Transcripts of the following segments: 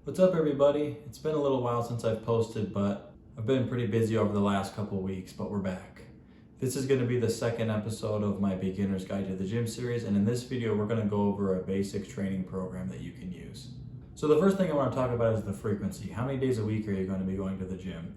What's up, everybody? It's been a little while since I've posted, but I've been pretty busy over the last couple weeks, but we're back. This is going to be the second episode of my Beginner's Guide to the Gym series, and in this video we're going to go over a basic training program that you can use. So the first thing I want to talk about is the frequency. How many days a week are you going to be going to the gym?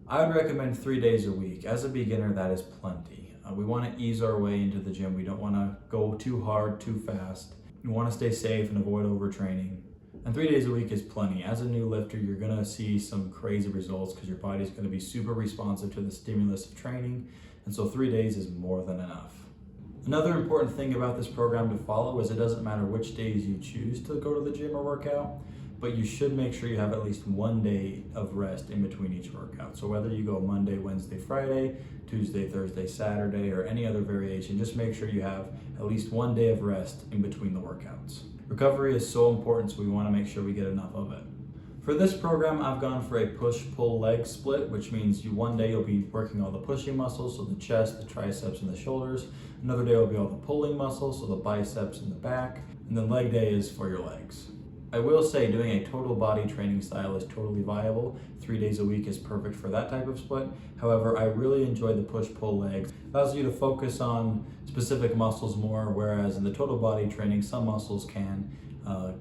I would recommend 3 days a week. As a beginner, that is plenty. We want to ease our way into the gym. We don't want to go too hard, too fast. We want to stay safe and avoid overtraining. And 3 days a week is plenty. As a new lifter, you're gonna see some crazy results because your body's gonna be super responsive to the stimulus of training. And so 3 days is more than enough. Another important thing about this program to follow is it doesn't matter which days you choose to go to the gym or work out, but you should make sure you have at least 1 day of rest in between each workout. So whether you go Monday, Wednesday, Friday, Tuesday, Thursday, Saturday, or any other variation, just make sure you have at least 1 day of rest in between the workouts. Recovery is so important, so we want to make sure we get enough of it. For this program, I've gone for a push-pull leg split, which means 1 day you'll be working all the pushing muscles, so the chest, the triceps, and the shoulders. Another day will be all the pulling muscles, so the biceps and the back. And then leg day is for your legs. I will say doing a total body training style is totally viable. 3 days a week is perfect for that type of split. However, I really enjoy the push-pull legs. It allows you to focus on specific muscles more, whereas in the total body training, some muscles can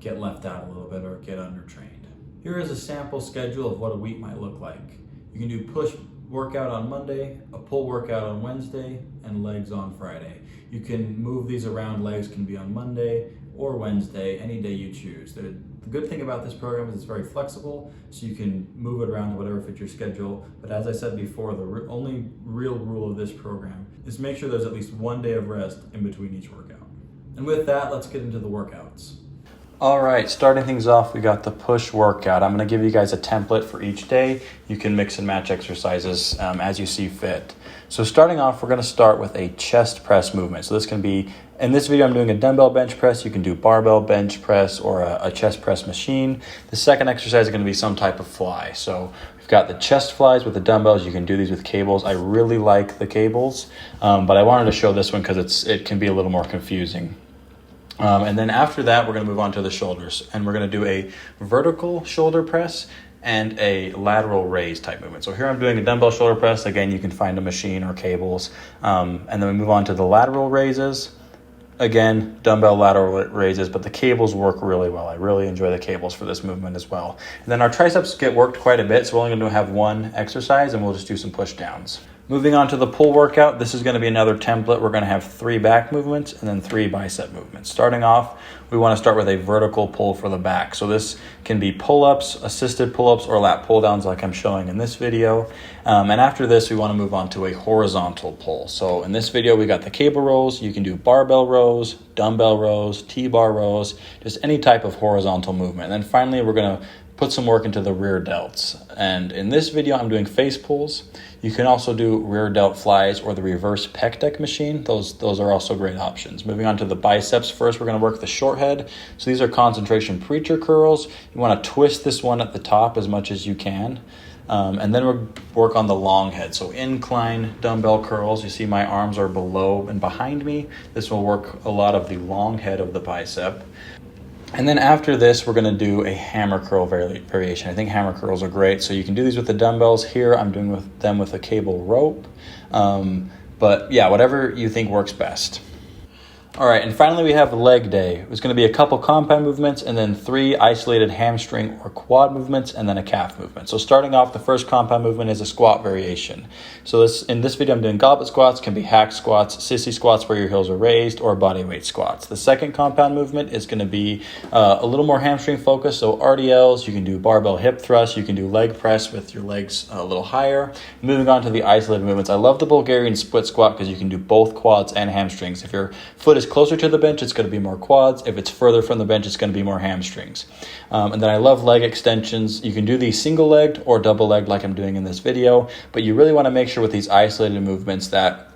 get left out a little bit or get undertrained. Here is a sample schedule of what a week might look like. You can do push workout on Monday, a pull workout on Wednesday, and legs on Friday. You can move these around. Legs can be on Monday or Wednesday, any day you choose. The good thing about this program is it's very flexible, so you can move it around to whatever fits your schedule. But as I said before, the only real rule of this program is make sure there's at least 1 day of rest in between each workout. And with that, let's get into the workouts. All right, starting things off, we got the push workout. I'm gonna give you guys a template for each day. You can mix and match exercises as you see fit. So starting off, we're gonna start with a chest press movement. So this can be, in this video, I'm doing a dumbbell bench press. You can do barbell bench press or a chest press machine. The second exercise is gonna be some type of fly. So we've got the chest flies with the dumbbells. You can do these with cables. I really like the cables, but I wanted to show this one because it can be a little more confusing. And then after that, we're going to move on to the shoulders, and we're going to do a vertical shoulder press and a lateral raise type movement. So here I'm doing a dumbbell shoulder press. Again, you can find a machine or cables. And then we move on to the lateral raises. Again, dumbbell lateral raises, but the cables work really well. I really enjoy the cables for this movement as well. And then our triceps get worked quite a bit, so we're only going to have one exercise, and we'll just do some push downs. Moving on to the pull workout, this is going to be another template. We're going to have 3 back movements and then 3 bicep movements. Starting off, we want to start with a vertical pull for the back. So this can be pull-ups, assisted pull-ups, or lat pull-downs like I'm showing in this video. And after this, we want to move on to a horizontal pull. So in this video, we got the cable rows. You can do barbell rows, dumbbell rows, T-bar rows, just any type of horizontal movement. And then finally, we're going to put some work into the rear delts. And in this video, I'm doing face pulls. You can also do rear delt flies or the reverse pec deck machine. Those are also great options. Moving on to the biceps first, we're gonna work the short head. So these are concentration preacher curls. You wanna twist this one at the top as much as you can. And then we'll work on the long head. So incline dumbbell curls. You see my arms are below and behind me. This will work a lot of the long head of the bicep. And then after this, we're going to do a hammer curl variation. I think hammer curls are great. So you can do these with the dumbbells. Here, I'm doing them with a cable rope. But yeah, whatever you think works best. All right, and finally we have leg day. It's going to be a couple compound movements and then 3 isolated hamstring or quad movements and then a calf movement. So starting off, the first compound movement is a squat variation. So in this video, I'm doing goblet squats, can be hack squats, sissy squats where your heels are raised, or body weight squats. The second compound movement is going to be a little more hamstring focused. So RDLs, you can do barbell hip thrust, you can do leg press with your legs a little higher. Moving on to the isolated movements, I love the Bulgarian split squat because you can do both quads and hamstrings. If your foot is closer to the bench, it's going to be more quads. If it's further from the bench, it's going to be more hamstrings. And then I love leg extensions. You can do these single-legged or double-legged like I'm doing in this video, but you really want to make sure with these isolated movements that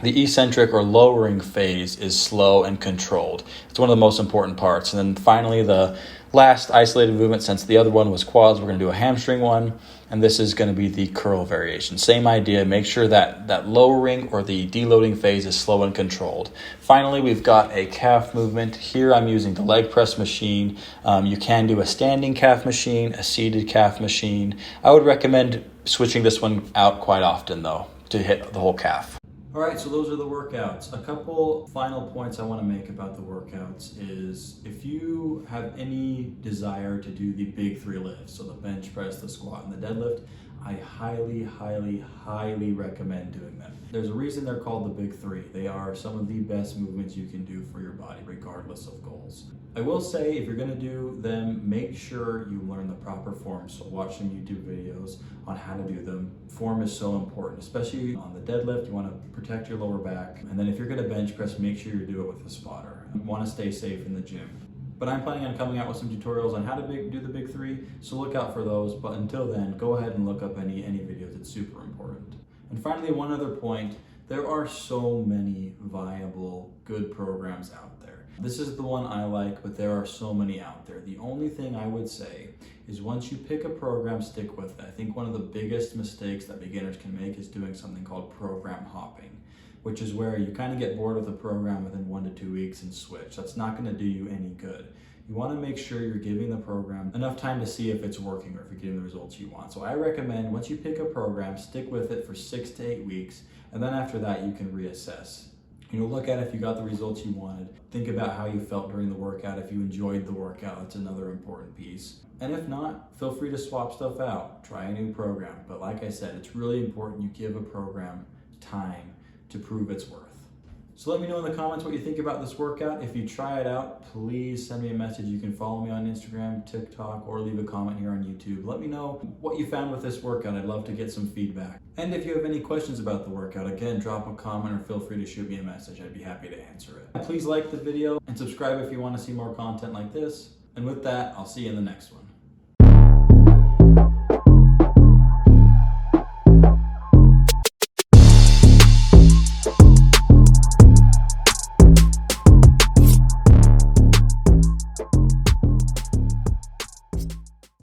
the eccentric or lowering phase is slow and controlled. It's one of the most important parts. And then finally, the Last isolated movement, since the other one was quads, we're going to do a hamstring one, and this is going to be the curl variation. Same idea, make sure that lowering or the deloading phase is slow and controlled. Finally, we've got a calf movement. Here I'm using the leg press machine. You can do a standing calf machine, a seated calf machine. I would recommend switching this one out quite often though to hit the whole calf. All right, so those are the workouts. A couple final points I want to make about the workouts is if you have any desire to do the big three lifts, so the bench press, the squat, and the deadlift, I highly, highly, highly recommend doing them. There's a reason they're called the big three. They are some of the best movements you can do for your body, regardless of goals. I will say, if you're gonna do them, make sure you learn the proper form. So watch some YouTube videos on how to do them. Form is so important, especially on the deadlift. You wanna protect your lower back. And then if you're gonna bench press, make sure you do it with a spotter. You wanna stay safe in the gym. But I'm planning on coming out with some tutorials on how to do the big three, so look out for those. But until then, go ahead and look up any videos. It's super important. And finally, one other point, there are so many viable, good programs out there. This is the one I like, but there are so many out there. The only thing I would say is once you pick a program, stick with it. I think one of the biggest mistakes that beginners can make is doing something called program hopping, which is where you kind of get bored with a program within 1 to 2 weeks and switch. That's not going to do you any good. You want to make sure you're giving the program enough time to see if it's working or if you're getting the results you want. So I recommend once you pick a program, stick with it for 6 to 8 weeks, and then after that you can reassess. Look at if you got the results you wanted. Think about how you felt during the workout. If you enjoyed the workout, that's another important piece. And if not, feel free to swap stuff out. Try a new program. But like I said, it's really important you give a program time to prove its worth. So let me know in the comments what you think about this workout. If you try it out, please send me a message. You can follow me on Instagram, TikTok, or leave a comment here on YouTube. Let me know what you found with this workout. I'd love to get some feedback. And if you have any questions about the workout, again, drop a comment or feel free to shoot me a message. I'd be happy to answer it. Please like the video and subscribe if you want to see more content like this. And with that, I'll see you in the next one.